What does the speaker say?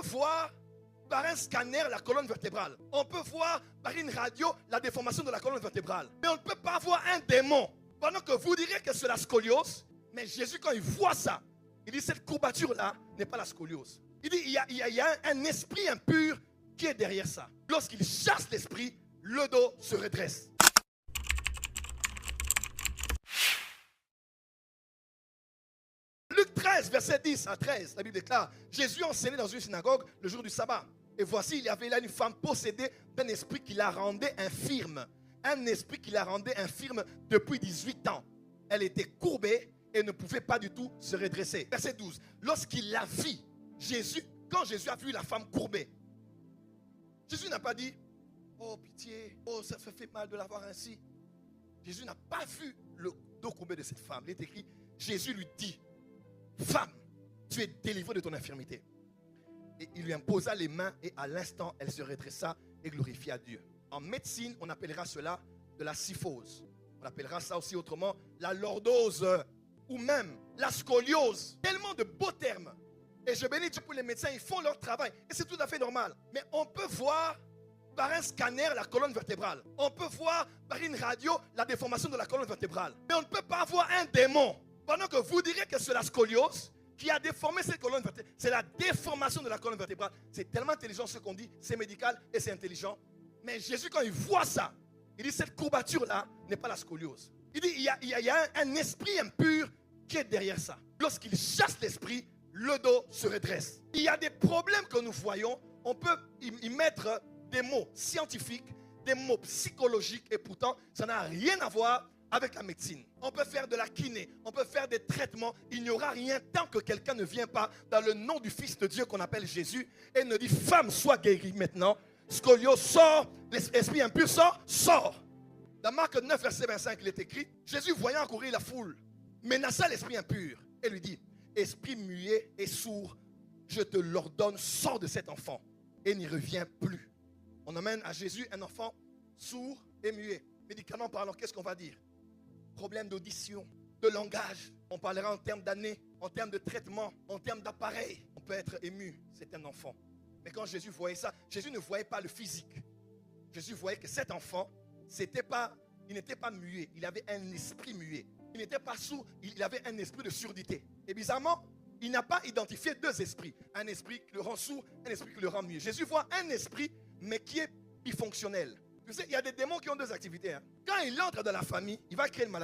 peut voir par un scanner la colonne vertébrale. On peut voir par une radio la déformation de la colonne vertébrale. Mais on ne peut pas voir un démon. Pendant que vous direz que c'est la scoliose, mais Jésus, quand il voit ça, il dit cette courbature-là n'est pas la scoliose. Il dit il y a un esprit impur qui est derrière ça. Lorsqu'il chasse l'esprit, le dos se redresse. Luc 13, verset 10 à 13, la Bible déclare, Jésus enseignait dans une synagogue le jour du sabbat. Et voici, il y avait là une femme possédée d'un esprit qui la rendait infirme. Un esprit qui la rendait infirme depuis 18 ans. Elle était courbée et ne pouvait pas du tout se redresser. Verset 12. Lorsqu'il la vit, quand Jésus a vu la femme courbée, Jésus n'a pas dit, oh pitié, oh ça fait mal de la voir ainsi. Jésus n'a pas vu le dos courbé de cette femme. Il est écrit, Jésus lui dit, femme, tu es délivrée de ton infirmité. Et il lui imposa les mains et à l'instant, elle se redressa et glorifia Dieu. En médecine, on appellera cela de la syphose. On appellera ça aussi autrement la lordose ou même la scoliose. Tellement de beaux termes. Et je bénis Dieu pour les médecins, ils font leur travail. Et c'est tout à fait normal. Mais on peut voir par un scanner la colonne vertébrale. On peut voir par une radio la déformation de la colonne vertébrale. Mais on ne peut pas voir un démon. Pendant que vous direz que c'est la scoliose qui a déformé cette colonne vertébrale. C'est la déformation de la colonne vertébrale. C'est tellement intelligent ce qu'on dit. C'est médical et c'est intelligent. Mais Jésus, quand il voit ça, il dit cette courbature-là n'est pas la scoliose. Il dit il y a un esprit impur qui est derrière ça. Lorsqu'il chasse l'esprit, le dos se redresse. Il y a des problèmes que nous voyons. On peut y mettre des mots scientifiques, des mots psychologiques. Et pourtant, ça n'a rien à voir avec la médecine. On peut faire de la kiné, on peut faire des traitements. Il n'y aura rien tant que quelqu'un ne vient pas dans le nom du Fils de Dieu qu'on appelle Jésus et ne dit femme, sois guérie maintenant. Scoliose, sort, l'esprit impur sort. Dans Marc 9, verset 25, il est écrit, Jésus voyant courir la foule, menaça l'esprit impur et lui dit, esprit muet et sourd, je te l'ordonne, sors de cet enfant et n'y reviens plus. On amène à Jésus un enfant sourd et muet. Médicalement parlant, qu'est-ce qu'on va dire? Problème d'audition, de langage. On parlera en termes d'années, en termes de traitement, en termes d'appareil. On peut être ému, c'est un enfant. Mais quand Jésus voyait ça, Jésus ne voyait pas le physique. Jésus voyait que cet enfant, il n'était pas muet, il avait un esprit muet. Il n'était pas sourd, il avait un esprit de surdité. Et bizarrement, il n'a pas identifié deux esprits. Un esprit qui le rend sourd, un esprit qui le rend muet. Jésus voit un esprit, mais qui est bifonctionnel. Tu sais, il y a des démons qui ont deux activités. Quand il entre dans la famille, il va créer une maladie.